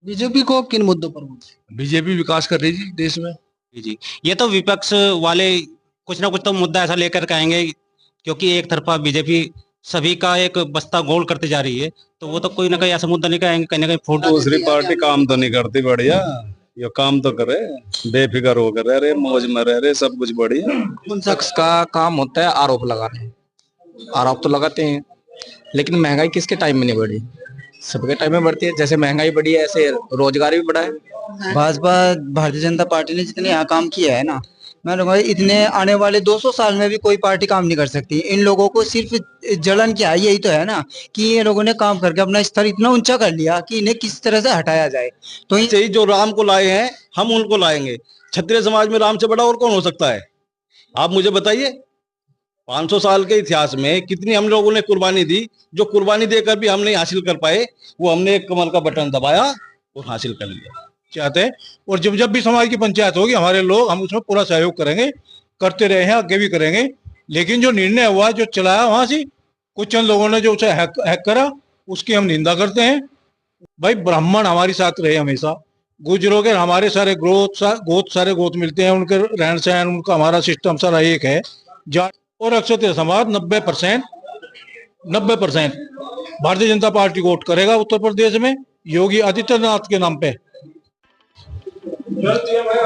BJP को किन मुद्दों पर वोट दें? बीजेपी विकास कर रही जी देश में। जी, ये तो विपक्ष वाले कुछ ना कुछ तो मुद्दा ऐसा लेकर के आएंगे, क्योंकि एक तरफा बीजेपी सभी का एक बस्ता गोल करते जा रही है, तो वो तो कोई ना कोई ऐसा मुद्दा लेकर आएंगे, कहीं ना कहीं फूट। दूसरी पार्टी काम तो नहीं करती बढ़िया, ये काम तो करे, बेफिक्र होकर रह रहे, मौज में रह रहे, सब कुछ बढ़िया। उन शख्स का काम होता है आरोप लगाना। आरोप तो लगाते हैं, लेकिन महंगाई किसके टाइम में नहीं बढ़ी? सबके टाइम में बढ़ती है। जैसे महंगाई बढ़ी है ऐसे रोजगार भी बढ़ा है। भाजपा भारतीय जनता पार्टी ने जितने यहाँ काम किया है ना, मैं कहूँगा इतने आने वाले 200 साल में भी कोई पार्टी काम नहीं कर सकती। इन लोगों को सिर्फ जलन क्या है, यही तो है ना कि ये लोगों ने काम करके अपना स्तर इतना ऊंचा कर लिया कि इन्हें किस तरह से हटाया जाए। तो यही जो राम को लाए हैं हम उनको लाएंगे। क्षत्रिय समाज में राम से बड़ा और कौन हो सकता है? आप मुझे बताइए, 500 साल के इतिहास में कितनी हम लोगों ने कुर्बानी दी, जो कुर्बानी देकर भी हम नहीं हासिल कर पाए, वो हमने एक कमल का बटन दबाया और हासिल कर लिया चाहते हैं। और जब जब भी समाज की पंचायत होगी हमारे लोग, हम उसमें पूरा सहयोग करेंगे, करते रहे हैं, आगे भी करेंगे। लेकिन जो निर्णय हुआ, जो चलाया वहां से कुछ चंद लोगों ने जो उसे हैक करा, उसकी हम निंदा करते हैं। भाई ब्राह्मण हमारे साथ रहे हमेशा, गुजरों के हमारे सारे गोत मिलते हैं, उनके रहन सहन, उनका हमारा सिस्टम सारा एक है। और अक्षत्रिय समाज 90% भारतीय जनता पार्टी वोट करेगा उत्तर प्रदेश में योगी आदित्यनाथ के नाम पे।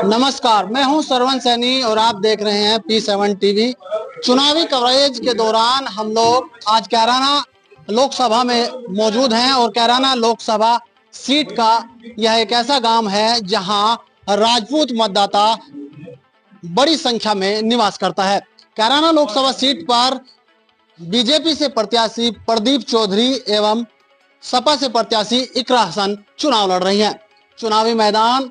नमस्कार, मैं हूं सरवन सैनी और आप देख रहे हैं P7 टीवी। चुनावी कवरेज के दौरान हम लोग आज कैराना लोकसभा में मौजूद हैं और कैराना लोकसभा सीट का यह एक ऐसा गांव है जहां राजपूत मतदाता बड़ी संख्या में निवास करता है। कैराना लोकसभा सीट पर बीजेपी से प्रत्याशी प्रदीप चौधरी एवं सपा से प्रत्याशी इकरा हसन चुनाव लड़ रही हैं। चुनावी मैदान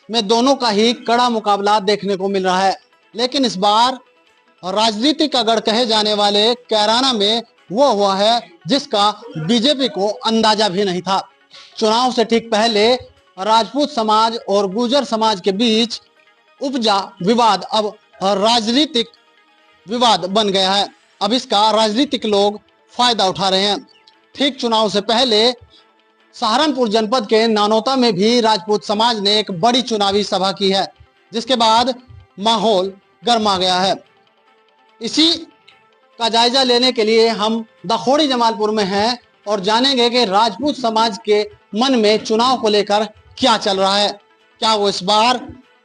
में दोनों का ही कड़ा मुकाबला देखने को मिल रहा है, लेकिन इस बार राजनीतिक अगड़ कहे जाने वाले कैराना में वो हुआ है जिसका बीजेपी को अंदाजा भी नहीं था। चुनाव से ठीक पहले राजपूत समाज और गुर्जर समाज के बीच उपजा विवाद अब राजनीतिक विवाद बन गया है। अब इसका राजनीतिक लोग फायदा उठा रहे हैं। ठीक चुनाव से पहले सहारनपुर जनपद के नानोता में भी राजपूत समाज ने एक बड़ी चुनावी सभा की है, जिसके बाद माहौल गर्मा गया है। इसी का जायजा लेने के लिए हम दखोड़ी जमालपुर में हैं और जानेंगे कि राजपूत समाज के मन में चुनाव को लेकर क्या चल रहा है। क्या वो इस बार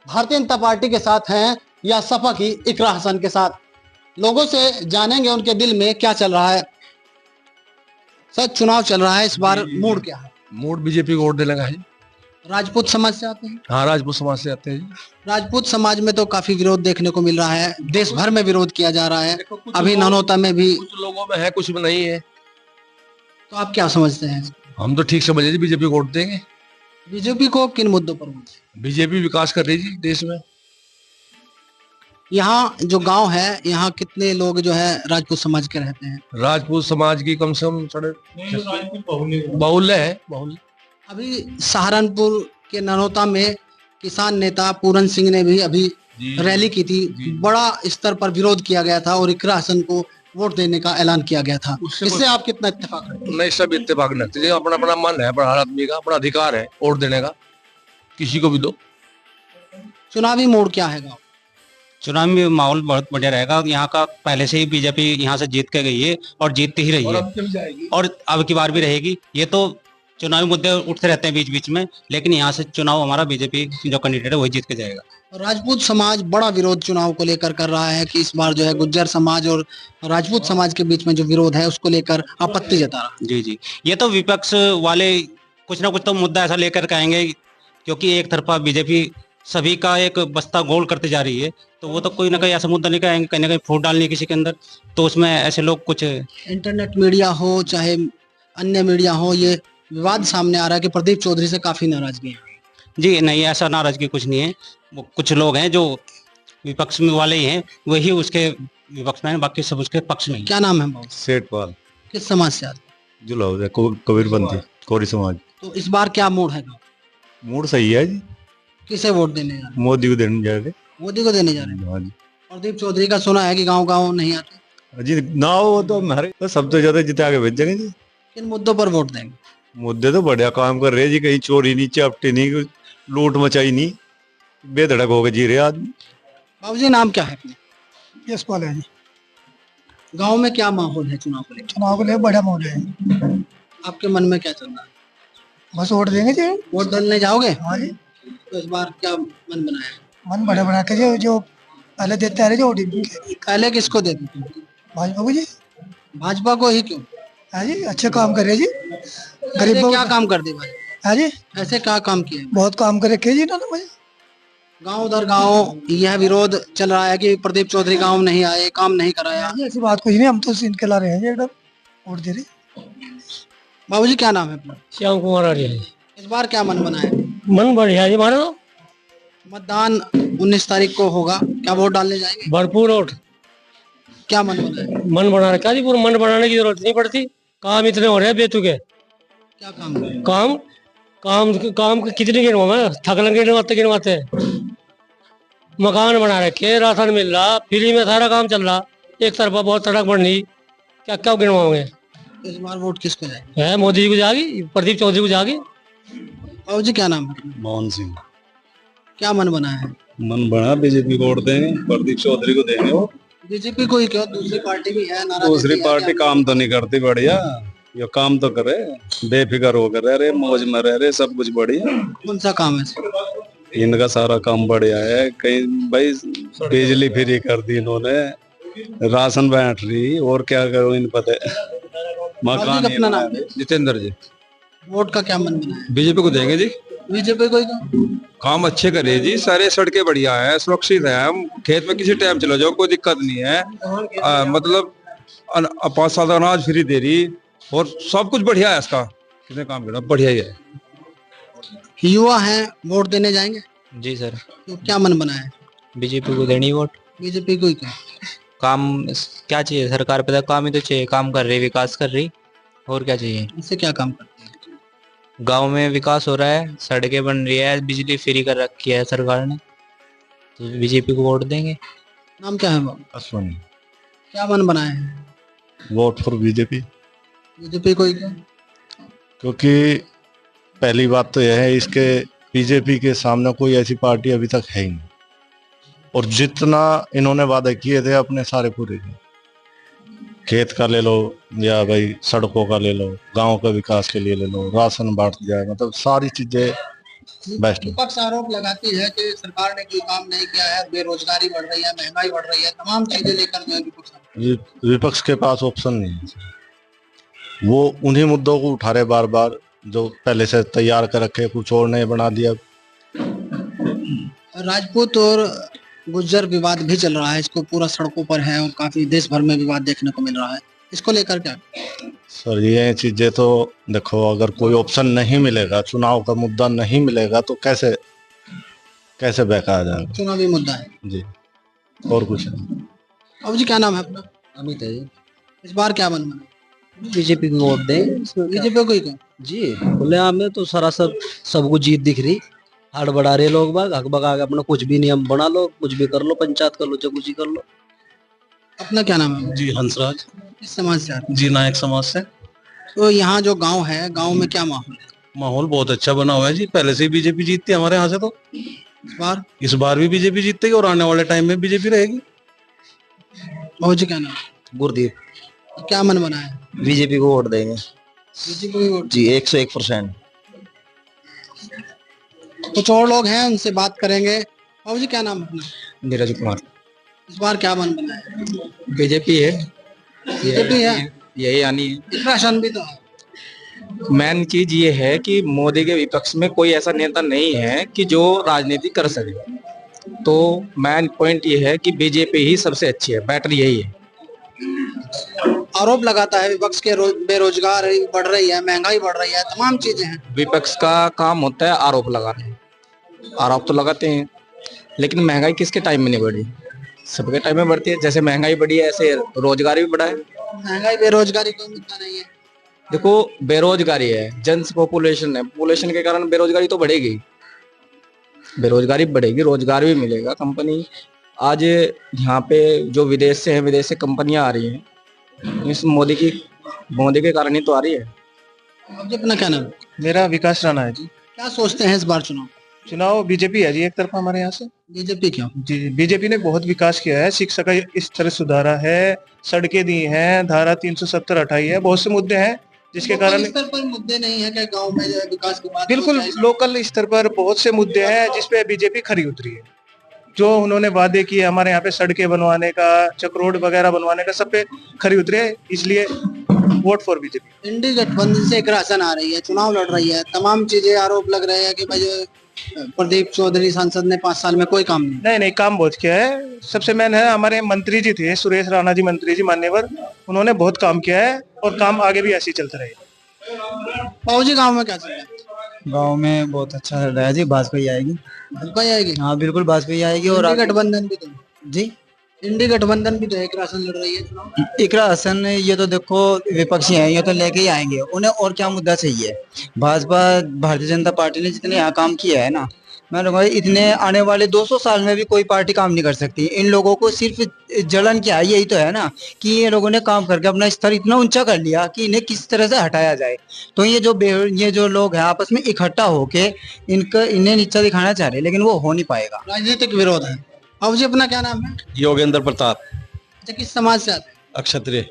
भारतीय जनता पार्टी के साथ हैं या सपा की इकरा हसन के साथ? लोगों से जानेंगे उनके दिल में क्या चल रहा है। सर, चुनाव चल रहा है, इस बार मूड क्या है? मूड बीजेपी को वोट देने का है। राजपूत समाज से आते हैं? हाँ, राजपूत समाज से आते हैं जी। राजपूत समाज में तो काफी विरोध देखने को मिल रहा है, देश भर में विरोध किया जा रहा है। अभी नानोता में भी कुछ लोगों में है, कुछ में नहीं है। तो आप क्या समझते हैं? हम तो ठीक समझे जी, बीजेपी को वोट देंगे। बीजेपी को किन मुद्दों पर वोट? बीजेपी विकास कर रही जी देश में। यहाँ जो गांव है, यहाँ कितने लोग जो है राजपूत समाज के रहते हैं? राजपूत समाज की कम से कम बाहुल्य है। अभी सहारनपुर के नानोता में किसान नेता पूरन सिंह ने भी अभी रैली की थी, बड़ा स्तर पर विरोध किया गया था और इकरा हसन को वोट देने का ऐलान किया गया था। इससे आप कितना इत्तेफाक करते हैं? नहीं, सब इत्तेफाक नहीं, अपना अपना मन है, अपना हर आदमी का अपना अधिकार है वोट देने का, किसी को भी दो। चुनावी मोड़ क्या है गाँव? चुनावी माहौल बहुत बढ़िया रहेगा। यहाँ का पहले से ही बीजेपी यहाँ से जीत के गई है और जीतती ही रही है और अब की बार भी रहेगी। ये तो चुनावी मुद्दे उठते रहते हैं बीच बीच में, लेकिन यहाँ से चुनाव हमारा बीजेपी जो कैंडिडेट है वही जीत के जाएगा। राजपूत समाज बड़ा विरोध चुनाव को लेकर कर रहा है कि इस बार जो है गुज्जर समाज और राजपूत समाज के बीच में जो विरोध है उसको लेकर आपत्ति जता रहा है। जी, ये तो विपक्ष वाले कुछ ना कुछ तो मुद्दा ऐसा लेकर के आएंगे, क्योंकि एक तरफा बीजेपी सभी का एक बस्ता गोल करते जा रही है, तो वो तो कोई ना कोई ऐसा मुद्दा लेकर आएंगे, कहीं ना कहीं फूट डालनी है किसी के अंदर, तो उसमें ऐसे लोग कुछ इंटरनेट मीडिया हो चाहे अन्य मीडिया हो, ये विवाद सामने आ रहा है कि प्रदीप चौधरी से काफी नाराजगी है। जी नहीं, ऐसा नाराजगी कुछ नहीं है। वो कुछ लोग हैं जो विपक्ष में वाले ही हैं, वही उसके विपक्ष में है, बाकी सब उसके पक्ष में। क्या नाम है बाबू? सेठपाल। किस समाज से आते हैं? जुलाव कबीरपंथी कोरी समाज। तो इस बार क्या मूड है? मूड सही है जी। किसे वोट देने जा रहे हैं? मोदी को देने जा रहे। मोदी को देने जा रहे हैं। हाँ जी। प्रदीप चौधरी का सुना है कि गांव गांव नहीं आते जी ना, वो तो हमारे तो सबसे ज्यादा जिता के भेजेंगे जी। किन मुद्दों पर वोट देंगे? मुद्दे तो बढ़िया काम कर रहे हैं जी, कहीं चोरी नहीं, चापटी नहीं, लूट मचाई नहीं, बेधड़क होकर जी रहे आदमी। बाबूजी नाम क्या है अपने? यशपाल है जी। गांव में क्या माहौल है चुनाव को लेकर? चुनाव को लेकर बढ़िया माहौल है। आपके मन में क्या चल रहा है? बस वोट देंगे जी। वोट डालने जाओगे? हाँ जी। तो इस बार क्या मन बनाया है? मन बढ़िया बना के जो पहले देते आ रहे जो ODP पहले किसको देते थे? भाजपा को जी। भाजपा को ही क्यों? हाँ जी, अच्छे काम कर रहे जी। ऐसे गरीबों क्या काम कर दिए भाई? हाँ जी, ऐसे क्या काम किए? बहुत काम कर रखे जी इन्होंने मुझे। गांव दर गांव यह विरोध चल रहा है कि प्रदीप चौधरी गांव नहीं आए, काम नहीं कराया। हाँ जी, ऐसी बात कुछ नहीं, हम तो सीन के ला रहे हैं जी एकदम, वोट दे रहे। बाबूजी क्या नाम है अपना? श्याम कुमार आर्य है। इस बार क्या मन बनाया? मन बढ़िया है हमारा तो। मतदान 19 तारीख को होगा, क्या वोट डालने जाएंगे? भरपूर वोट। क्या मन बनाया? मन बना रखा जी, पूरा मन बनाने की जरूरत नहीं पड़ती। काम इतने हो रहे हैं बेतुके। क्या काम करें? काम काम काम कितने गिनवाए, थक लगे गिनवाते मकान बना रखे, राशन मिल रहा, फ्री में सारा काम चल रहा, एक तरफा बहुत सड़क बन रही, क्या क्या गिनवाओगे? इस बार वोट किसको जाएगी? है मोदी जी को जाएगी, प्रदीप चौधरी को जाएगी। बाबूजी क्या नाम है? मोहन सिंह। क्या मन बनाया है? मन बना बीजेपी को वोट देंगे, प्रदीप चौधरी को देंगे। वो बीजेपी को ही क्यों? दूसरी पार्टी भी है, नाराजगी दूसरी है, पार्टी क्या? काम तो नहीं करती बढ़िया, ये काम तो करे, बेफिक्र होकर रह रहे, मौज में रह रहे, सब कुछ बढ़िया। कौन सा काम है? इनका सारा काम बढ़िया है। कहीं भाई बिजली फ्री कर दी इन्होंने, राशन बैठ रही, और क्या करो इन पता मकान। अपना नाम है? जितेंद्र जी। वोट का क्या मन बनाया है? बीजेपी को देंगे जी। बीजेपी को ही क्यों? काम अच्छे करे जी, सारे सड़कें बढ़िया है, सुरक्षित है, हम खेत में किसी टाइम चलो जाओ कोई दिक्कत नहीं है। मतलब 5 साल का अनाज फ्री दे रही, और सब कुछ बढ़िया है इसका। कितने काम करा, बढ़िया ही है। युवा हैं, वोट देने जाएंगे? जी सर। तो क्या मन बनाया है? बीजेपी को देनी वोट। बीजेपी को ही क्यों? काम क्या चाहिए सरकार पे? काम ही तो चाहिए, काम कर रही, विकास कर रही, और क्या चाहिए? इससे क्या काम करते हैं? गांव में विकास हो रहा है, सड़कें बन रही है, बिजली फ्री कर रखी है सरकार ने, तो बीजेपी को वोट देंगे। नाम क्या है बाबू? अश्वनी। क्या मन बनाया है? Vote for BJP. बीजेपी को ही क्यों? क्योंकि पहली बात तो यह है, इसके बीजेपी के सामने कोई ऐसी पार्टी अभी तक है ही नहीं, और जितना इन्होंने वादे किए थे अपने सारे पूरे किए। खेत का ले लो, या भाई सड़कों का ले लो, गांव के विकास के लिए ले लो, राशन बांट जाए, मतलब सारी चीजें बेस्ट है। विपक्ष आरोप लगाती है कि सरकार ने कोई काम नहीं किया है, बेरोजगारी बढ़ रही है, महंगाई बढ़ रही है, तमाम चीजें लेकर जो है विपक्ष के पास ऑप्शन नहीं है, वो उन्हीं मुद्दों को उठा रहे बार बार जो पहले से तैयार कर रखे, कुछ और नए बना दिया। राजपूत और गुज्जर विवाद भी चल रहा है, इसको पूरा सड़कों पर है और काफी देश भर में विवाद देखने को मिल रहा है, इसको लेकर क्या? सर ये चीजें तो देखो, अगर कोई ऑप्शन नहीं मिलेगा, चुनाव का मुद्दा नहीं मिलेगा, तो कैसे कैसे बहकाया जाएगा? चुनावी मुद्दा है जी, और कुछ नहीं। अब जी क्या नाम है अपना? अमित है जी। इस बार क्या मन बना? बीजेपी को वोट दें। बीजेपी को ही क्यों? जी बोले हमें तो सारा सबको जीत दिख रही, हाड़ बढ़ा रहे लोग बाग, हक बगा के अपना कुछ भी नियम बना लो, कुछ भी कर लो, पंचायत कर लो, चाहे कुछ ही कर लो। अपना क्या नाम है? जी हंसराज। किस समाज से आते हैं? जी नायक समाज से। तो यहाँ जो गांव है, गांव में क्या माहौल है? माहौल बहुत अच्छा बना हुआ है जी, पहले से ही बीजेपी जीतती है हमारे यहाँ से। तो इस बार भी बीजेपी जीतेगी, और आने वाले टाइम में बीजेपी रहेगी। और जी क्या नाम? गुरदीप। क्या मन बना है? बीजेपी को वोट देंगे। बीजेपी को ही वोट जी 101%। कुछ और लोग हैं, उनसे बात करेंगे। बाबू जी क्या नाम है अपना? नीरज कुमार। इस बार क्या मन बना है? बीजेपी है। बीजेपी है, यही आनी है। इंप्रेशन भी तो है। मेन चीज ये है कि मोदी के विपक्ष में कोई ऐसा नेता नहीं है कि जो राजनीति कर सके, तो मेन पॉइंट ये है कि बीजेपी ही सबसे अच्छी है, बेटर यही है। आरोप लगाता है विपक्ष के बेरोजगारी बढ़ रही है, महंगाई बढ़ रही है, तमाम चीजें हैं। विपक्ष का काम होता है आरोप लगाना, आरोप तो लगाते हैं, लेकिन महंगाई किसके टाइम में नहीं बढ़ी? सबके टाइम में बढ़ती है। जैसे महंगाई बढ़ी है, ऐसे रोजगार भी बढ़ा है। महंगाई बेरोजगारी कोई मुद्दा नहीं है। देखो बेरोजगारी है, जन पॉपुलेशन है, पॉपुलेशन के कारण बेरोजगारी तो बढ़ेगी, बेरोजगारी बढ़ेगी, रोजगार भी मिलेगा। कंपनी आज यहाँ पे जो विदेश से है, विदेश से कंपनियां आ रही हैं, इस मोदी के कारण ही तो आ रही है। अब जी अपना क्या नाम है? मेरा विकास राणा है जी। क्या सोचते हैं इस बार चुनाव बीजेपी है जी, एक तरफा हमारे यहाँ से। बीजेपी क्यों? जी, बीजेपी ने बहुत विकास किया है, शिक्षा का स्तर सुधारा है, सड़कें दी हैं, धारा 370 हटाई है, बहुत से मुद्दे हैं जिसके कारण। स्तर पर मुद्दे नहीं है क्या गांव में जो है विकास की बात? बिल्कुल लोकल स्तर पर बहुत से मुद्दे हैं जिसपे बीजेपी खरी उतरी है। जो उन्होंने वादे किए हमारे यहाँ पे सड़कें बनवाने का, चक्रोड वगैरह बनवाने का, सब पे खरी उतरे, इसलिए वोट फॉर बीजेपी। इंडी गठबंधन से एक राशन आ रही है, चुनाव लड़ रही है, तमाम चीजें आरोप लग रहे हैं कि भाई जो प्रदीप चौधरी सांसद ने 5 साल में कोई काम नहीं काम बहुत किया है। सबसे मेन है हमारे मंत्री जी थे, सुरेश राणा जी मंत्री जी मान्यवर, उन्होंने बहुत काम किया है और काम आगे भी ऐसे ही चलते रहेगा। बाबूजी गाँव में क्या चल रहा है? गांव में बहुत अच्छा चल रहा है जी, भाजपा ही आएगी। भाजपा ही आएगी? हाँ बिल्कुल भाजपा ही आएगी। और गठबंधन भी तो जी, इंडी गठबंधन भी तो एक राशन लड़ रही है चुनाव। एक राशन ये तो देखो विपक्षी है, ये तो लेके ही आएंगे, उन्हें और क्या मुद्दा चाहिए। भाजपा भारतीय जनता पार्टी ने जितने यहाँ काम किया है ना, मैं कहूँगा इतने आने वाले 200 साल में भी कोई पार्टी काम नहीं कर सकती। इन लोगों को सिर्फ जलन क्या है, यही तो है ना कि ये लोगों ने काम करके अपना स्तर इतना ऊंचा कर लिया कि इन्हें किस तरह से हटाया जाए। तो ये जो लोग हैं आपस में इकट्ठा होके इन्हें नीचा दिखाना चाह रहे हैं, लेकिन वो हो नहीं पाएगा। राजनीतिक विरोध है। अब जी अपना क्या नाम है? योगेंद्र प्रताप। अच्छा, किस समाज से आते हैं? क्षत्रिय।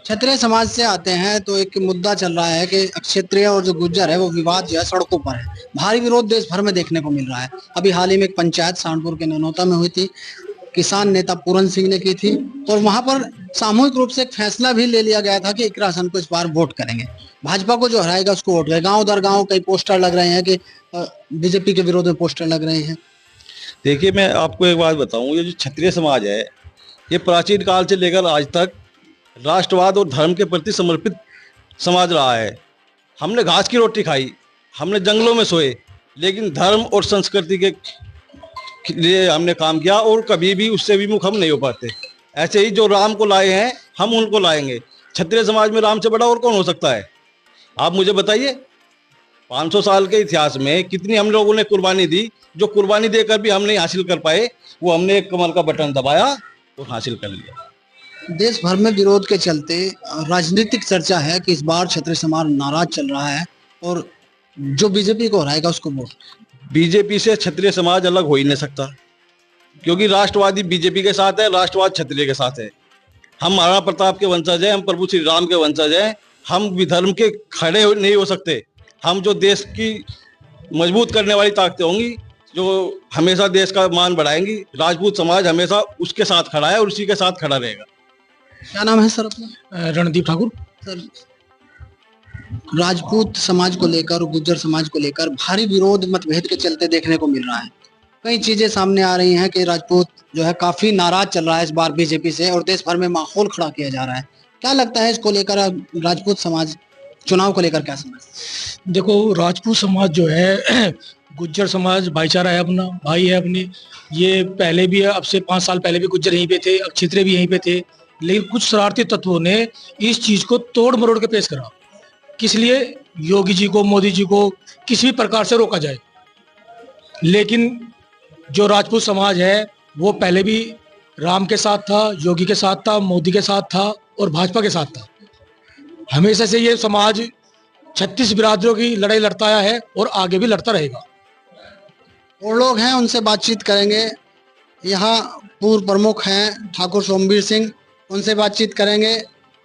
क्षत्रिय समाज से आते हैं, तो एक मुद्दा चल रहा है कि क्षत्रिय और जो गुज्जर है वो विवाद जो है सड़कों पर है। भारी विरोध देश भर में देखने को मिल रहा है। अभी हाल ही में एक पंचायत सहारनपुर के ननौता में हुई थी, किसान नेता पूरन सिंह ने की थी, और वहां पर सामूहिक रूप से एक फैसला भी ले लिया गया था कि इकरासन को इस बार वोट करेंगे, भाजपा को जो हराएगा उसको वोट करेंगे। गाँव दर गाँव कई पोस्टर लग रहे हैं कि बीजेपी के विरोध में पोस्टर लग रहे हैं। देखिए, मैं आपको एक बात बताऊं, ये जो क्षत्रिय समाज है ये प्राचीन काल से लेकर आज तक राष्ट्रवाद और धर्म के प्रति समर्पित समाज रहा है। हमने घास की रोटी खाई, हमने जंगलों में सोए, लेकिन धर्म और संस्कृति के लिए हमने काम किया और कभी भी उससे विमुख हम नहीं हो पाते। ऐसे ही जो राम को लाए हैं हम उनको लाएंगे। क्षत्रिय समाज में राम से बड़ा और कौन हो सकता है? आप मुझे बताइए, 500 साल के इतिहास में कितनी हम लोगों ने कुर्बानी दी, जो कुर्बानी देकर भी हम नहीं हासिल कर पाए, वो हमने एक कमल का बटन दबाया और हासिल कर लिया। देश भर में विरोध के चलते राजनीतिक चर्चा है कि इस बार क्षत्रिय समाज नाराज चल रहा है और जो बीजेपी को हराएगा उसको वोट। बीजेपी से क्षत्रिय समाज अलग हो ही नहीं सकता, क्योंकि राष्ट्रवादी बीजेपी के साथ है, राष्ट्रवाद क्षत्रिय के साथ है। हम महाराणा प्रताप के वंशज हैं, हम प्रभु श्री राम के वंशज हैं, हम विधर्म के खड़े नहीं हो सकते। हम जो देश की मजबूत करने वाली ताकतें होंगी, जो हमेशा देश का मान बढ़ाएंगी, राजपूत समाज हमेशा उसके साथ खड़ा है और उसी के साथ खड़ा रहेगा। क्या नाम है सर अपना? रणदीप ठाकुर। सर, राजपूत समाज को लेकर और गुज्जर समाज को लेकर भारी विरोध मतभेद के चलते देखने को मिल रहा है। कई चीजें सामने आ रही हैं कि राजपूत जो है काफी नाराज चल रहा है इस बार बीजेपी से, और देश भर में माहौल खड़ा किया जा रहा है। क्या लगता है इसको लेकर राजपूत समाज चुनाव को लेकर क्या समझ? देखो, राजपूत समाज जो है गुज्जर समाज भाईचारा है, अपना भाई है अपनी। ये पहले भी है, अब से 5 साल पहले भी गुज्जर यहीं पे थे, अब क्षत्रिय भी यहीं पे थे, लेकिन कुछ शरारती तत्वों ने इस चीज को तोड़ मरोड़ के पेश करा। किस लिए? योगी जी को, मोदी जी को किसी भी प्रकार से रोका जाए। लेकिन जो राजपूत समाज है वो पहले भी राम के साथ था, योगी के साथ था, मोदी के साथ था और भाजपा के साथ था। हमेशा से ये समाज 36 बिरादरों की लड़ाई लड़ता आया है और आगे भी लड़ता रहेगा। और लोग हैं, उनसे बातचीत करेंगे। यहाँ पूर्व प्रमुख हैं ठाकुर सोमवीर सिंह, उनसे बातचीत करेंगे।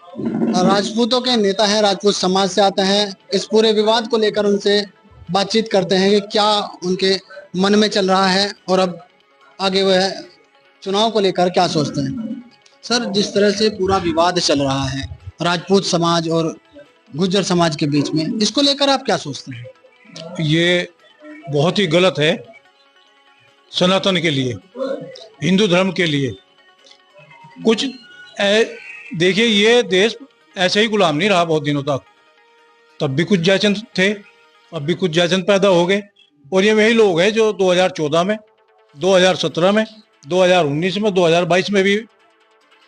राजपूतों के नेता हैं, राजपूत समाज से आते हैं। इस पूरे विवाद को लेकर उनसे बातचीत करते हैं कि क्या उनके मन में चल रहा है और अब आगे वह चुनाव को लेकर क्या सोचते हैं। सर, जिस तरह से पूरा विवाद चल रहा है राजपूत समाज और गुज्जर समाज के बीच में, इसको लेकर आप क्या सोचते हैं? ये बहुत ही गलत है सनातन के लिए, हिंदू धर्म के लिए। कुछ देखिए, ये देश ऐसे ही गुलाम नहीं रहा बहुत दिनों तक। तब भी कुछ जयचंद थे, अब भी कुछ जयचंद पैदा हो गए, और ये वही लोग हैं जो 2014 में, 2017 में, 2019 में, 2022 में भी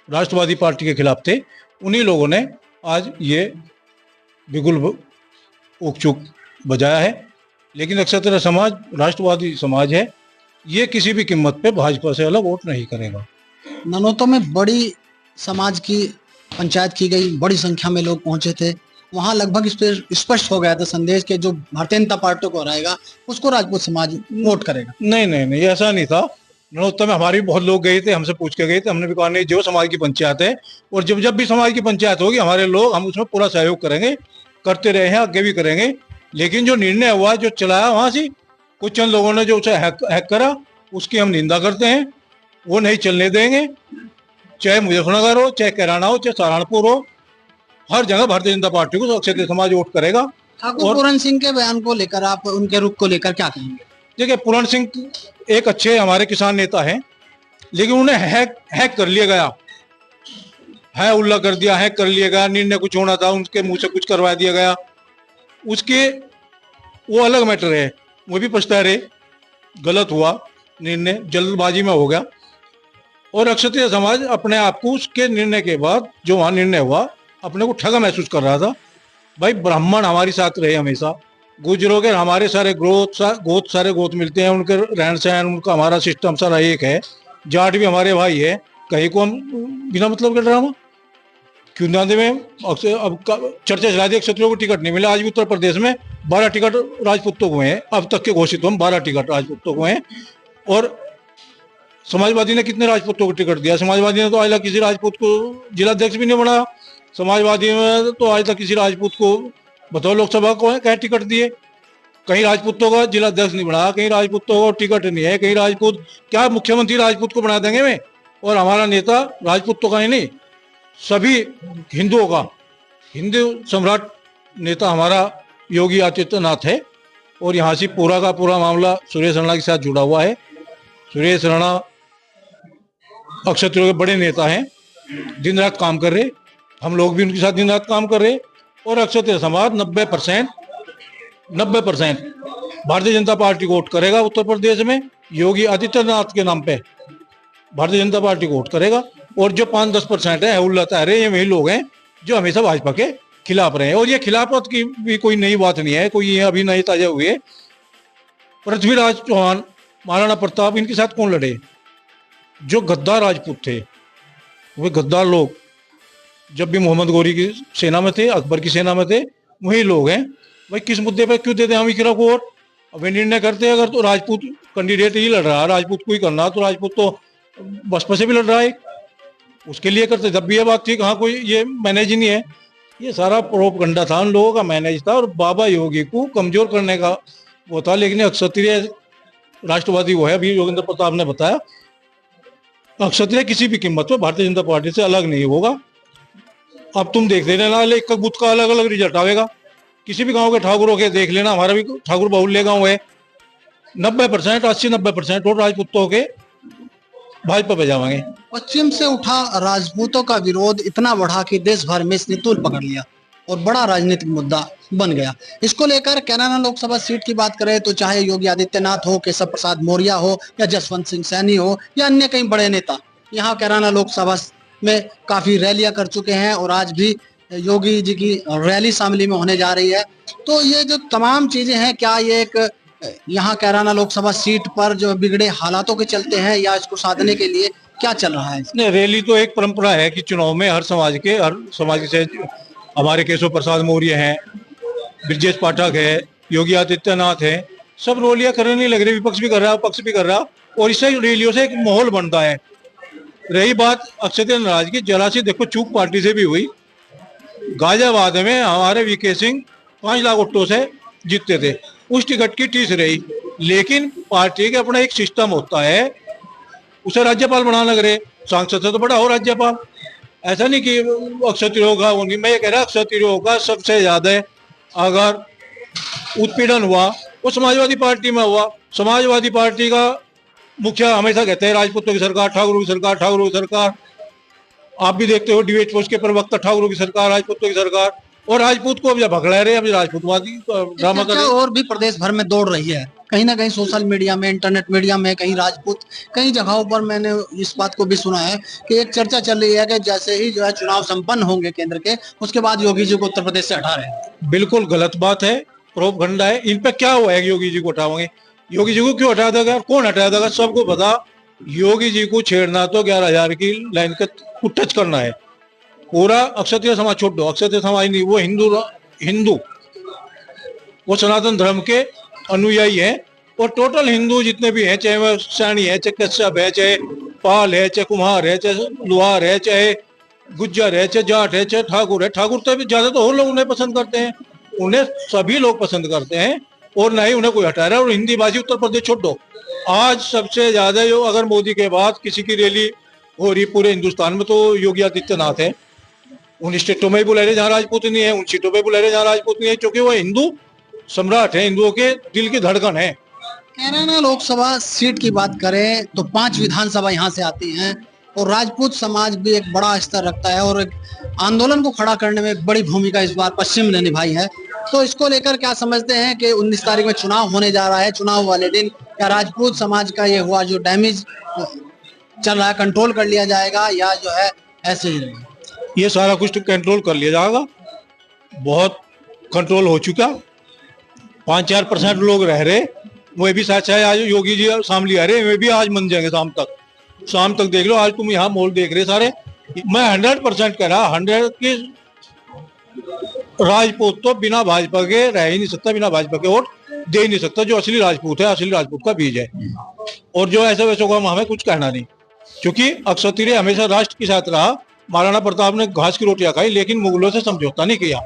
राष्ट्रवादी पार्टी के खिलाफ थे। उन्हीं लोगों ने आज ये बिगुल उकचुक बजाया है। लेकिन क्षत्रिय समाज राष्ट्रवादी समाज है, ये किसी भी कीमत पे भाजपा से अलग वोट नहीं करेगा। ननौता में बड़ी समाज की पंचायत की गई, बड़ी संख्या में लोग पहुंचे थे। वहां लगभग स्पष्ट हो गया था संदेश के जो भारतीय जनता पार्टी को हराएगा उसको राजपूत समाज वोट करेगा। नहीं नहीं नहीं, ऐसा नहीं था। नरोत्तम में हमारे भी बहुत लोग गए थे, हमसे पूछ के गए थे, हमने भी कहा नहीं, जो समाज की पंचायत है और जब जब भी समाज की पंचायत होगी हमारे लोग, हम उसमें पूरा सहयोग करेंगे, करते रहे हैं, आगे भी करेंगे। लेकिन जो निर्णय हुआ, जो चलाया वहां से कुछ चंद लोगों ने जो उसे हैक करा, उसकी हम निंदा करते हैं, वो नहीं चलने देंगे। चाहे मुजफ्फरनगर हो, चाहे कैराना हो, चाहे सहारनपुर हो, हर जगह भारतीय जनता पार्टी को क्षत्रिय समाज वोट करेगा। ठाकुर पूरन सिंह के बयान को लेकर, आप उनके रुख को लेकर क्या कहेंगे? देखिए, पूरन सिंह एक अच्छे हमारे किसान नेता हैं, लेकिन उन्हें हैक कर लिया गया है, उल्ला कर दिया, हैक कर लिया गया। निर्णय कुछ होना था, उनके मुंह से कुछ करवा दिया गया, उसके वो अलग मैटर है, वो भी पछता रहे, गलत हुआ निर्णय, जल्दबाजी में हो गया। और क्षत्रिय समाज अपने आप को उसके निर्णय के बाद जो वहां निर्णय हुआ, अपने को ठगा महसूस कर रहा था। भाई ब्राह्मण हमारे साथ रहे हमेशा, गुजरों के हमारे सारे गोत मिलते हैं, उनके रहन सहन, उनका हमारा सिस्टम सारा एक है। जाट भी हमारे भाई है, कहीं को हम बिना मतलब के ड्रामा क्यों ना दे में। अब चर्चा चला दी, क्षत्रियों को टिकट नहीं मिला। आज भी उत्तर प्रदेश में 12 टिकट राजपूतों को हैं, अब तक के घोषित हम 12 टिकट राजपूतों को हैं। और समाजवादी ने कितने राजपूतों को टिकट दिया? समाजवादी ने तो आज तक किसी राजपूत को जिलाध्यक्ष भी नहीं बनाया। समाजवादी में तो आज तक किसी राजपूत को बताओ लोकसभा को है, कहीं टिकट दिए? कहीं राजपूतों का जिलाध्यक्ष नहीं बनाया, कहीं राजपूतों को टिकट नहीं है, कहीं राजपूत क्या मुख्यमंत्री राजपूत को बना देंगे में? और हमारा नेता राजपूतों का ही नहीं, सभी हिंदुओं का, हिंदू सम्राट नेता हमारा योगी आदित्यनाथ है। और यहाँ से पूरा का पूरा मामला सुरेश राणा के साथ जुड़ा हुआ है। सुरेश राणा क्षत्रियों के बड़े नेता हैं, दिन रात काम कर रहे, हम लोग भी उनके साथ दिन रात काम कर रहे। और क्षत्रिय समाज 90% भारतीय जनता पार्टी को वोट करेगा। उत्तर प्रदेश में योगी आदित्यनाथ के नाम पे भारतीय जनता पार्टी को वोट करेगा। और जो 5-10% है उल्लाता है, ये वही लोग हैं जो हमेशा भाजपा के खिलाफ रहे हैं। और ये खिलाफत की भी कोई नई बात नहीं है, कोई ये अभी नए ताजा हुए। पृथ्वीराज चौहान, महाराणा प्रताप, इनके साथ कौन लड़े? जो गद्दार राजपूत थे, वे गद्दार लोग जब भी मोहम्मद गौरी की सेना में थे, अकबर की सेना में थे, वही लोग हैं। भाई किस मुद्दे पर क्यों देते हैं हम इकरा को वोट? अब निर्णय करते हैं, अगर तो राजपूत कैंडिडेट ही लड़ रहा है, राजपूत को ही करना, तो राजपूत तो बसपा से भी लड़ रहा है, उसके लिए करते। जब भी ये बात थी, कहाँ कोई ये मैनेज ही नहीं है। ये सारा प्रोपगंडा था, उन लोगों का मैनेज था। और बाबा योगी को कमजोर करने का वो था। लेकिन क्षत्रिय राष्ट्रवादी वो है, अभी योगेंद्र प्रताप ने बताया, क्षत्रिय किसी भी कीमत पर भारतीय जनता पार्टी से अलग नहीं होगा। अब तुम देख लेना, एक बूथ का अलग अलग रिजल्ट आएगा। किसी भी गांव के ठाकुरों के देख लेना, हमारा भी ठाकुर बाहुल्य गांव है, 90%, 80-90% वोट राजपूतों के भाजपा पे जाएंगे। पश्चिम से उठा राजपूतों का विरोध इतना बढ़ा कि देश भर में इसने तूल पकड़ लिया और बड़ा राजनीतिक मुद्दा बन गया। इसको लेकर कैराना लोकसभा सीट की बात करें तो चाहे योगी आदित्यनाथ हो, केशव प्रसाद मौर्य हो, या जसवंत सिंह सैनी हो, या अन्य कई बड़े नेता यहाँ कैराना लोकसभा में काफी रैलियां कर चुके हैं। और आज भी योगी जी की रैली शामली में होने जा रही है। तो ये जो तमाम चीजें हैं, क्या ये एक यहाँ कैराना लोकसभा सीट पर जो बिगड़े हालातों के चलते हैं, या इसको साधने के लिए क्या चल रहा है? नहीं, रैली तो एक परंपरा है कि चुनाव में हर समाज से हमारे केशव प्रसाद मौर्य हैं, ब्रजेश पाठक है, योगी आदित्यनाथ है, सब रैलियां करने नहीं लग रही। विपक्ष भी कर रहा है, पक्ष भी कर रहा, और इससे रैलियों से एक माहौल बनता है। रही बात क्षत्रिय नाराजगी, जरा सी देखो चूक पार्टी से भी हुई। गाजियाबाद में हमारे वीके सिंह 5 लाख वोटों से जीतते थे, उस टिकट की टीस रही। लेकिन पार्टी के अपना एक सिस्टम होता है, उसे राज्यपाल बनाना लग रहे, सांसद से तो बड़ा हो राज्यपाल। ऐसा नहीं कि क्षत्रियों का होंगी, मैं ये कह रहा क्षत्रियों का सबसे ज्यादा अगर उत्पीड़न हुआ वो समाजवादी पार्टी में हुआ। समाजवादी पार्टी का मुखिया हमेशा कहते हैं राजपूतों की सरकार, ठाकुरों की सरकार, ठाकुरों की सरकार। आप भी देखते हो डीएच पोस्ट के प्रवक्ता, ठाकुरों की सरकार, राजपूतों की सरकार। और राजपूत को अब जब भगला रहे, अब राजपूतवादी ड्रामा कर रहे। और भी प्रदेश भर में दौड़ रही है, कहीं ना कहीं सोशल मीडिया में, इंटरनेट मीडिया में, कहीं राजपूत, कई जगहों पर मैंने इस बात को भी सुना है कि एक चर्चा चल रही है कि जैसे ही जो है चुनाव संपन्न होंगे केंद्र के, उसके बाद योगी जी को उत्तर प्रदेश से हटा रहे हैं। बिल्कुल गलत बात है, प्रोपगंडा है। इन पे क्या हुआ है योगी जी को हटाओगे? योगी जी को क्यों हटा देगा? कौन हटा देगा? सबको पता, योगी जी को छेड़ना तो 11,000 की लाइन को टच करना है। पूरा क्षत्रिय समाज छोड़ दो, क्षत्रिय समाज नहीं, वो हिंदू हिंदू, वो सनातन धर्म के अनुयायी हैं। और टोटल हिंदू जितने भी हैं, चाहे वह सैनी है, चाहे कश्यप है, चाहे पाल है, चाहे कुम्हार है, चाहे लुहार है, चाहे गुज्जर है, चाहे जाट है, चाहे ठाकुर है। ठाकुर तो ज्यादा तो और लोग उन्हें पसंद करते हैं, उन्हें सभी लोग पसंद करते हैं और ना ही उन्हें कोई हटा रहा है। और हिंदी भाषी उत्तर प्रदेश छोड़ दो, आज सबसे ज्यादा जो अगर मोदी के बाद किसी की रैली हो रही पूरे हिंदुस्तान में तो योगी आदित्यनाथ है। उन स्टेटों में बुला रहे जहाँ राजपूत नहीं है, उन सीटों पे बुला रहे जहाँ राजपूत नहीं है, क्योंकि वो हिंदू सम्राट है, हिंदुओं के दिल की धड़कन है। कैराना लोकसभा सीट की बात करें तो 5 विधानसभा यहाँ से आती हैं और राजपूत समाज भी एक बड़ा स्तर रखता है और एक आंदोलन को खड़ा करने में एक बड़ी भूमिका इस बार पश्चिम ने निभाई है। तो इसको लेकर क्या समझते हैं कि 19 तारीख में चुनाव होने जा रहा है, चुनाव वाले दिन क्या राजपूत समाज का ये हुआ जो डैमेज चल रहा है कंट्रोल कर लिया जाएगा या जो है ऐसे ही रहेगा? ये सारा कुछ तो कंट्रोल कर लिया जाएगा, बहुत कंट्रोल हो चुका। 5-4% लोग रह रहे, वो भी शायद आज योगी जी शामली आ रहे, वे भी आज मन जाएंगे शाम तक देख लो। आज तुम यहाँ मोल देख रहे सारे, मैं 100% कह रहा 100 की राजपूत तो बिना भाजपा के रह ही नहीं सकता, बिना भाजपा के वोट दे ही नहीं सकता। जो असली राजपूत है, असली राजपूत का बीज है। और जो ऐसे वैसे को हमें कुछ कहना नहीं, क्योंकि अक्षत्रिय हमेशा राष्ट्र के साथ रहा। महाराणा प्रताप ने घास की रोटियां खाई लेकिन मुगलों से समझौता नहीं किया,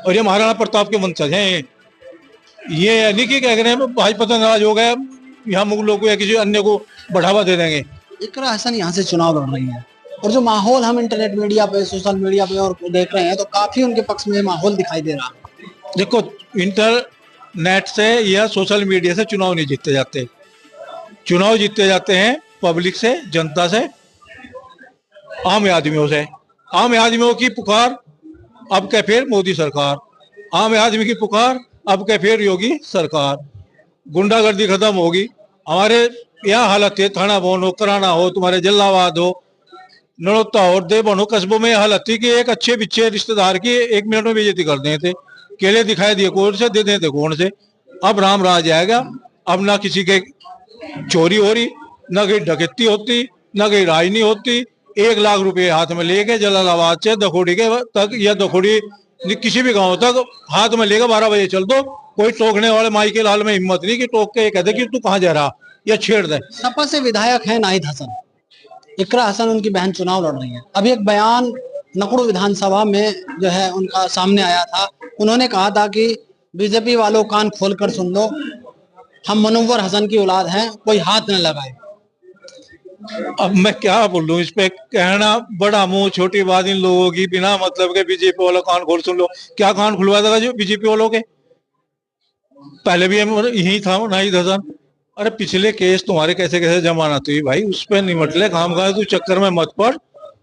और ये महाराणा प्रताप के वंशज हैं। ये नहीं कि कह रहे हैं भाजपा नाराज हो गया, यहाँ मुगलों को या किसी अन्य को बढ़ावा दे देंगे। इकरा हसन यहाँ से चुनाव लड़ रही है और जो माहौल हम इंटरनेट मीडिया पे, सोशल मीडिया पे और देख रहे हैं तो काफी उनके पक्ष में माहौल दिखाई दे रहा है। देखो, इंटरनेट से या सोशल मीडिया से चुनाव नहीं जीते जाते, चुनाव जीते जाते हैं पब्लिक से, जनता से, आम आदमियों से। आम आदमियों की पुकार अब क्या फिर मोदी सरकार, आम आदमी की पुकार अब क्या फिर योगी सरकार। गुंडागर्दी खत्म होगी। हमारे यहाँ हालत है, थाना भवन हो, कराना हो, तुम्हारे जलालाबाद हो, नड़ोत्ता हो, देवन हो, कस्बों में हालत थी कि एक अच्छे बिच्छे रिश्तेदार की 1 मिनट में बेइज्जती कर देते थे। केले दिखाई दिए कौन से, दे देते कौन से। अब राम राज आएगा। अब ना किसी के चोरी हो रही, ना कहीं डकैती होती, ना कहीं राजनी होती। 1 लाख रुपए हाथ में लेके जलालाबाद से दखोड़ी के तक या दखोड़ी किसी भी गांव तक हाथ में लेकर 12 बजे चल दो। कोई टोकने वाले माई के लाल में हिम्मत नहीं कि टोक के कहते कि तू कहाँ जा रहा या छेड़ दे। सपा से विधायक है नाहिद हसन, इकरा हसन उनकी बहन चुनाव लड़ रही है। अभी एक बयान नकुड़ विधानसभा में जो है उनका सामने आया था। उन्होंने कहा था कि बीजेपी वालों कान खोलकर सुन लो, हम मुनव्वर हसन की औलाद हैं, कोई हाथ न लगाए। अब मैं क्या बोलूं इस पे, कहना बड़ा मुंह छोटी बात इन लोगों की। बिना मतलब के बीजेपी वालों कान खोल सुन लो, क्या कान खुलवा देगा जो बीजेपी वालों के? पहले भी यही था नाहिद हसन। अरे पिछले केस तुम्हारे कैसे कैसे जमानत हुई भाई, उस पर निमट ले, काम का तू चक्कर में मत पड़।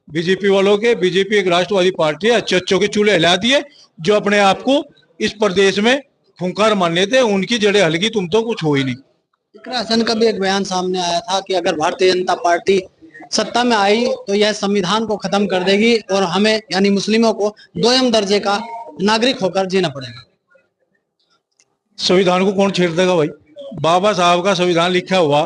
बीजेपी वालों के, बीजेपी एक राष्ट्रवादी पार्टी है, अच्छे के चूल्हे हिला दिए। जो अपने आप को इस प्रदेश में खूंखार मानने थे, उनकी जड़ें हलगी, तुम तो कुछ हो ही नहीं। इकरा हसन का भी एक बयान सामने आया था कि अगर भारतीय जनता पार्टी सत्ता में आई तो यह संविधान को खत्म कर देगी और हमें यानी मुस्लिमों को 2म दर्जे का नागरिक होकर जीना पड़ेगा। संविधान को कौन छेड़ देगा भाई? बाबा साहब का संविधान लिखा हुआ,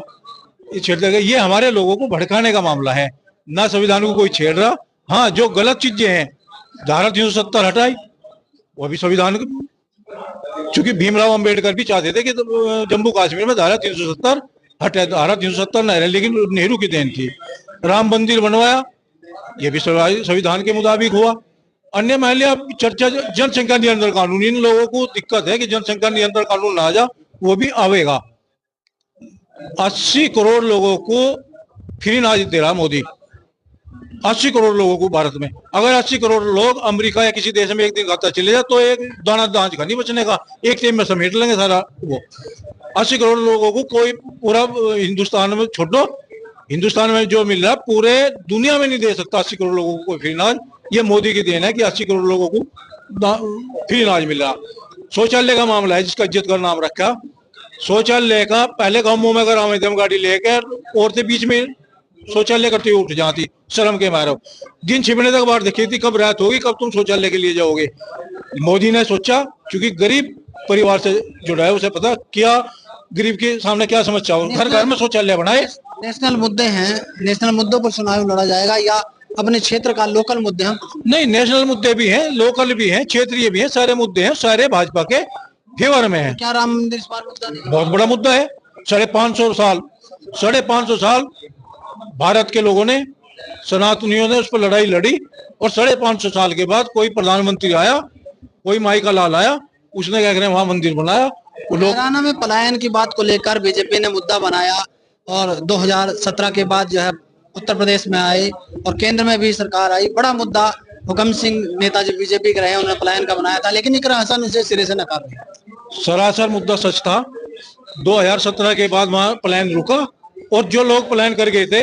ये छेड़ देगा? ये हमारे लोगों को भड़काने का मामला है, ना संविधान को कोई छेड़ रहा। हाँ, जो गलत चीजें हैं, धारा 370 हटाई, वो भी संविधान, चूंकि भीमराव अंबेडकर भी चाहते थे कि जम्मू कश्मीर में धारा 370 हटे, धारा 370 नहीं रहे, लेकिन नेहरू की देन थी। राम मंदिर बनवाया, ये भी संविधान के मुताबिक हुआ। अन्य मान लिया चर्चा जनसंख्या नियंत्रण कानून, इन लोगों को दिक्कत है कि जनसंख्या नियंत्रण कानून ना आ जा, वो भी आवेगा। 80 करोड़ लोगों को फ्री अनाज दे रहा मोदी, 80 करोड़ लोगों को भारत में। अगर 80 करोड़ लोग अमेरिका या किसी देश में एक दिन खाता चले जाए तो एक दाना दांच का नहीं बचने का, एक टाइम में समेट लेंगे सारा वो। 80 करोड़ लोगों को कोई पूरा हिंदुस्तान में छोड़ो, हिंदुस्तान में जो मिल रहा है पूरे दुनिया में नहीं दे सकता 80 करोड़ लोगों को कोई फ्री अनाज। ये मोदी की देन है कि 80 करोड़ लोगों को फ्री अनाज मिल रहा। शौचालय का मामला है जिसका इज्जत का नाम रखा। शौचालय का पहले गाँवों में अगर आम गाड़ी लेकर औरतें बीच में शौचालय करते हुए उठ जाती शर्म के मारे, दिन छिपने तक बाहर देखी थी कब रात होगी, कब तुम शौचालय के लिए जाओगे। मोदी ने सोचा, क्योंकि गरीब परिवार से जुड़ा है, उसे पता क्या गरीब के सामने क्या समस्या हो, घर घर में शौचालय बनाए। नेशनल मुद्दे हैं, नेशनल मुद्दों पर चुनाव लड़ा जाएगा या अपने क्षेत्र का लोकल मुद्दे हम नहीं, नेशनल मुद्दे भी हैं, लोकल भी हैं, क्षेत्रीय भी हैं, सारे मुद्दे हैं, सारे भाजपा के फेवर में हैं। क्या राम मंदिर इस बार मुद्दा नहीं? बहुत बड़ा मुद्दा है। 550 साल भारत के लोगों ने, सनातनियों ने उस पर लड़ाई लड़ी और 550 साल के बाद कोई प्रधानमंत्री आया, कोई माई का लाल आया, उसने क्या करें वहां मंदिर बनाया। हरियाणा में पलायन की बात को लेकर बीजेपी ने मुद्दा बनाया और 2017 के बाद जो है उत्तर प्रदेश में आए और केंद्र में भी सरकार आई। बड़ा मुद्दा हुकम सिंह नेताजी बीजेपी के रहे, उन्होंने पलायन का बनाया था, लेकिन इकरा हसन उसे सिरे से नकार दिया। सरासर मुद्दा सच था। 2017 के बाद वहां पलायन रुका और जो लोग पलायन कर गए थे,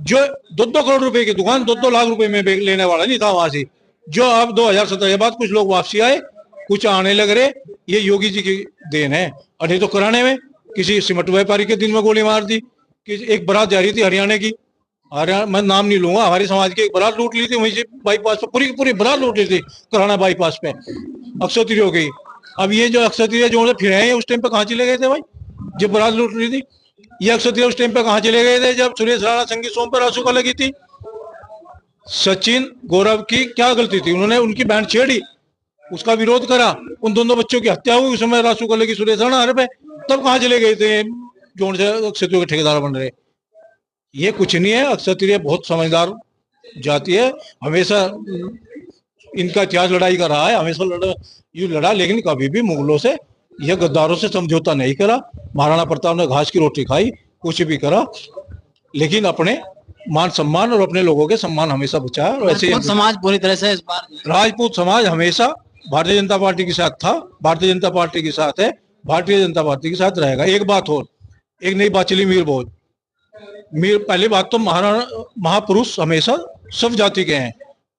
जो 2-2 करोड़ रुपए की दुकान 2-2 लाख रुपए में लेने वाला नहीं था वहां से, जो अब 2017 के बाद कुछ लोग वापसी आए, कुछ आने लग रहे, ये योगी जी की देन है। और ये तो कराने में किसी सीमेंट व्यापारी के दिन में गोली मार दी कि एक बारात जा रही थी हरियाणा की, मैं नाम नहीं लूंगा, हमारे समाज की एक बारात लूट ली थी वहीं से बाईपास पे, पूरी बारात लूट ली थी कराना बाईपास पे, अक्षय तृतीया हो गई। अब ये जो अक्षय तृतीया जो फिर हैं उस टाइम पे कहाँ चले गए थे भाई, जब बारात लूट ली थी? ये अक्षय तृतीया उस टाइम पे कहाँ चले गए थे जब सुरेश राणा संगीत सोम पर आंसू का लगी थी? सचिन गौरव की क्या गलती थी? उन्होंने उनकी बैंड छेड़ी, उसका विरोध करा, उन दोनों बच्चों की हत्या हुई, उस समय रासू का लगी सुरेश राणा पे, तब कहाँ चले गए थे जोन से अक्षय तृतीया के ठेकेदार बन रहे? ये कुछ नहीं है। अक्षय तृतीया बहुत समझदार जाति है, हमेशा इनका इतिहास लड़ाई का रहा है, हमेशा लड़ा, लेकिन कभी भी मुगलों से या गद्दारों से समझौता नहीं करा। महाराणा प्रताप ने घास की रोटी खाई, कुछ भी करा, लेकिन अपने मान सम्मान और अपने लोगों के सम्मान हमेशा बचाया। और ऐसे समाज पूरी तरह से इस बार राजपूत समाज हमेशा भारतीय जनता पार्टी के साथ था, भारतीय जनता पार्टी के साथ है, भारतीय जनता पार्टी के साथ रहेगा। एक बात और, एक नई बात चली मीर भोज। पहली बात तो महापुरुष हमेशा सब जाति के हैं,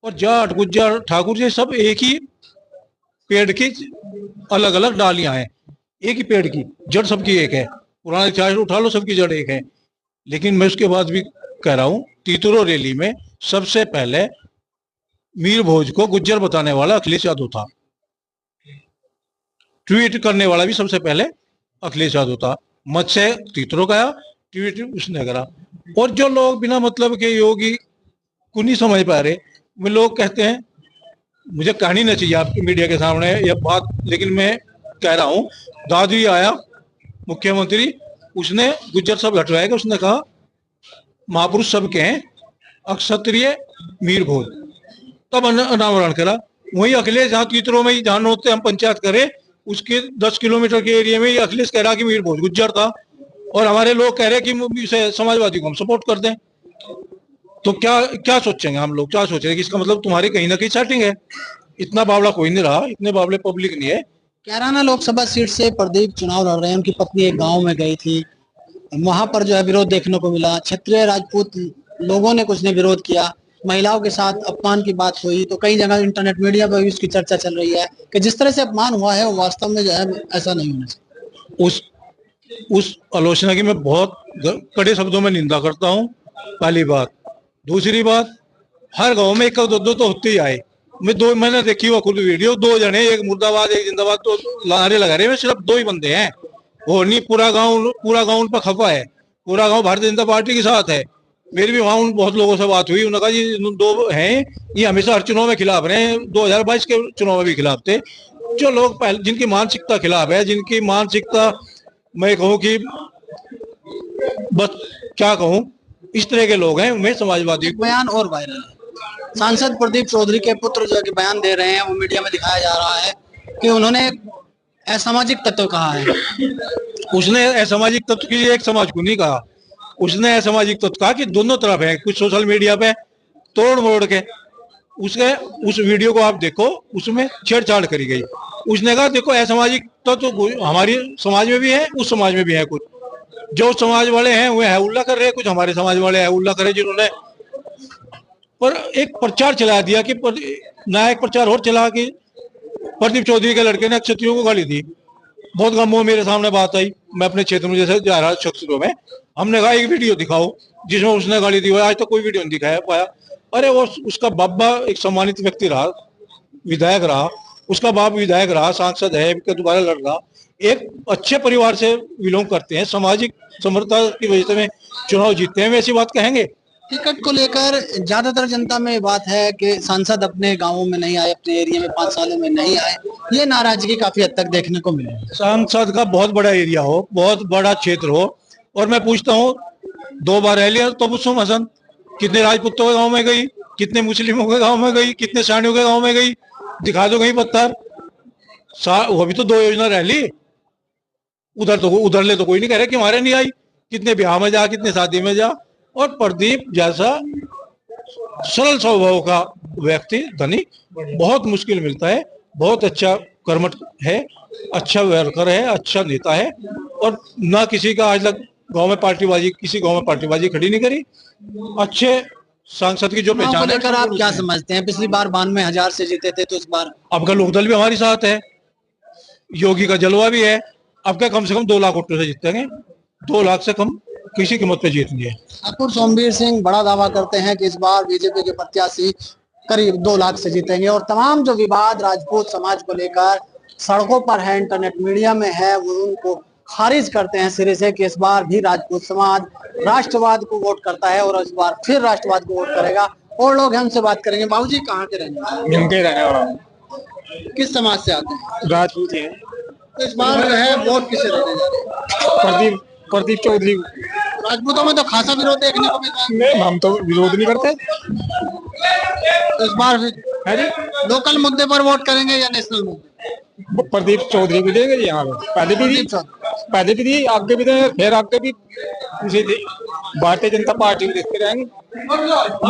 और जाट गुज्जर ठाकुर जी सब एक ही पेड़ की अलग अलग डालियां हैं, एक ही पेड़ की जड़ सबकी एक है। पुराना इतिहास उठा लो, सबकी जड़ एक है। लेकिन मैं उसके बाद भी कह रहा हूँ, तीतुरो रैली में सबसे पहले मीर भोज को गुज्जर बताने वाला अखिलेश यादव था, ट्वीट करने वाला भी सबसे पहले अखिलेश यादव था। मत से तीतुरो का ट्वीट उसने करा। और जो लोग बिना मतलब के योगी को नहीं समझ पा रहे, वे लोग कहते हैं, मुझे कहनी नहीं चाहिए आपकी मीडिया के सामने यह बात, लेकिन मैं कह रहा हूँ, दादी आया मुख्यमंत्री, उसने गुज्जर सब हटवाएगा, उसने कहा महापुरुष सबके हैं, अक्षत्रिय मीर भोज, तब अनावरण करा। वही अखिलेश जहाँ तीतरों में ही जहाँ नोते हम पंचायत करे, उसके 10 किलोमीटर के एरिया में ही अखिलेश कह रहा कि मीर भोज गुज्जर था, और हमारे लोग कह रहे कि समाजवादी को हम सपोर्ट कर दें। तो क्या सोचेंगे हम लोग, क्या सोच रहे हैं कि इसका मतलब तुम्हारी कहीं ना कहीं सेटिंग है। इतना बावला कोई नहीं रहा, इतने बावले पब्लिक नहीं है। कैराना लोकसभा सीट से प्रदीप चुनाव लड़ रहे हैं, उनकी पत्नी एक गांव में गई थी, वहां पर जो है विरोध देखने को मिला। क्षत्रिय राजपूत लोगों ने कुछ ने विरोध किया, महिलाओं के साथ अपमान की बात हुई, तो कई जगह इंटरनेट मीडिया पर भी उसकी चर्चा चल रही है कि जिस तरह से अपमान हुआ है वो वास्तव में जो है ऐसा नहीं होना चाहिए। उस आलोचना की मैं बहुत कड़े शब्दों में निंदा करता हूँ, पहली बात। दूसरी बात, हर गांव में एक दो तो होते ही आए। मैंने देखी हुआ खुद वीडियो, 2 जने, एक मुर्दाबाद एक जिंदाबाद, तो नारे लगा रहे हैं, सिर्फ 2 ही बंदे हैं, वो नहीं पूरा गांव उन पर खफा है, पूरा गांव भारतीय जनता पार्टी के साथ है। मेरी भी वहां बहुत लोगों से बात हुई, उन्होंने कहा जी 2 हैं, ये हमेशा हर चुनाव में खिलाफ रहे हैं, 2022 के चुनाव में भी खिलाफ थे। जो लोग पहले जिनकी मानसिकता खिलाफ है, जिनकी मानसिकता मैं कहूँ कि बस क्या कहूँ, इस तरह के लोग हैं, मैं समाजवादी। बयान और वायरल है, सांसद प्रदीप चौधरी के पुत्र जो कि बयान दे रहे हैं, वो मीडिया में दिखाया जा रहा है कि उन्होंने असामाजिक तत्व कहा है। उसने असामाजिक तत्व की एक समाज को नहीं कहा, उसने असामाजिक तत्व कहा कि दोनों तरफ है। कुछ सोशल मीडिया पे तोड़ मोड़ के उस वीडियो को आप देखो, उसमें छेड़छाड़ करी गई। उसने कहा देखो असामाजिक तत्व हमारी समाज में भी है, उस समाज में भी है। कुछ जो समाज वाले हैं वो है उल्ला कर रहे हैं, कुछ हमारे समाज वाले है उल्ला कर रहे, जिन्होंने पर एक प्रचार चला दिया कि नायक प्रचार और चला कि प्रदीप चौधरी के लड़के ने क्षत्रियों को गाली दी। बहुत गांवों में मेरे सामने बात आई, मैं अपने क्षेत्र में जैसे जा रहा क्षेत्रों में, हमने कहा एक वीडियो दिखाओ जिसमें उसने गाली दी। आज तक कोई वीडियो नहीं दिखाया पाया। अरे वो उसका बाबा एक सम्मानित व्यक्ति रहा, विधायक रहा, उसका बाप विधायक रहा, सांसद है, दोबारा लड़ रहा, एक अच्छे परिवार से बिलोंग करते हैं, सामाजिक समर्था की वजह से चुनाव जीतते हैं, वैसी बात कहेंगे। टिकट को लेकर ज्यादातर जनता में बात है कि सांसद अपने गांवों में नहीं आए, अपने एरिया में 5 सालों में नहीं आए। ये नाराजगी काफी हद तक देखने को मिली। सांसद का बहुत बड़ा एरिया हो, बहुत बड़ा क्षेत्र हो, और मैं पूछता हूँ 2 बार रह लिया तो पूछो हसन, कितने राजपूतों के गांव में गई, कितने मुस्लिमों के गांव में गई, कितने सानियों के गांव में गई, दिखा दो कहीं पत्थर। वो भी तो 2 योजना रह ली, उधर ले तो कोई नहीं कह रहा कि हमारे नहीं आई। कितने ब्याह में जा, कितने शादी में जा। और प्रदीप जैसा सरल स्वभाव का व्यक्ति धनी बहुत मुश्किल मिलता है। बहुत अच्छा कर्मठ है, अच्छा वर्कर है, अच्छा नेता है, और ना किसी का आज तक गांव में पार्टीबाजी, किसी गांव में पार्टीबाजी खड़ी नहीं करी। अच्छे सांसद की जो पहचान है। आप क्या समझते हैं? पिछली बार 92,000 से जीते थे, तो इस बार अब का लोकदल भी हमारे साथ है, योगी का जलवा भी है। अब क्या कम से कम 2 लाख वोटों से जीतेंगे, 2 लाख से कम किसी कीमत पे जीतेंगे। ठाकुर सोमवीर सिंह बड़ा दावा करते हैं कि इस बार बीजेपी के प्रत्याशी करीब 2 लाख से जीतेंगे, और तमाम जो विवाद राजपूत समाज को लेकर सड़कों पर है, इंटरनेट मीडिया में है, वो उनको खारिज करते हैं सिरे से कि इस बार भी राजपूत समाज राष्ट्रवाद को वोट करता है और इस बार फिर राष्ट्रवाद को वोट करेगा। और लोग हमसे बात करेंगे। बाबूजी कहाँ के रहने वाले? किस समाज से आते हैं? राजपूत हैं। इस बार जो है वोट किसे देने जा रहे हैं? प्रदीप चौधरी। राजपूतों में तो खासा विरोध देखने को मिलता है। नहीं, हम तो विरोध नहीं करते। इस बार लोकल मुद्दे पर वोट करेंगे या नेशनल मुद्दे? प्रदीप चौधरी को देंगे जी। यहाँ पहले भी दी, आगे भी देंगे, फिर आगे भी भारतीय जनता पार्टी को देखते रहेंगे।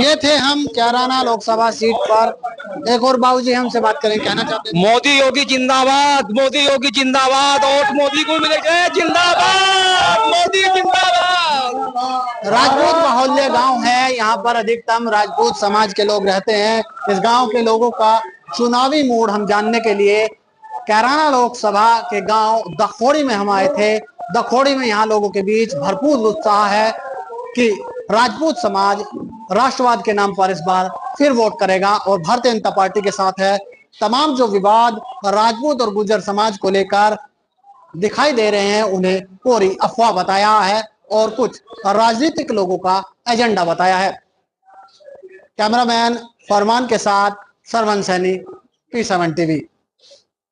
ये थे हम कैराना लोकसभा सीट पर। एक और बाबूजी हमसे बात करें, कहना चाहते हैं? मोदी योगी जिंदाबाद, मोदी योगी जिंदाबाद, वोट मोदी को मिलेगा जिंदाबाद, मोदी जिंदाबाद। राजपूत बाहुल्य गांव है, यहाँ पर अधिकतम राजपूत समाज के लोग रहते हैं। इस गांव के लोगों का चुनावी मूड हम जानने के लिए कैराना लोकसभा के गांव दखोड़ी में हम आए थे। दखोड़ी में यहाँ लोगों के बीच भरपूर उत्साह है कि राजपूत समाज राष्ट्रवाद के नाम पर इस बार फिर वोट करेगा और भारतीय जनता पार्टी के साथ है। तमाम जो विवाद राजपूत और गुर्जर समाज को लेकर दिखाई दे रहे हैं, उन्हें पूरी अफवाह बताया है और कुछ राजनीतिक लोगों का एजेंडा बताया है। कैमरामैन फरमान के साथ सरवन सैनी, P7 TV।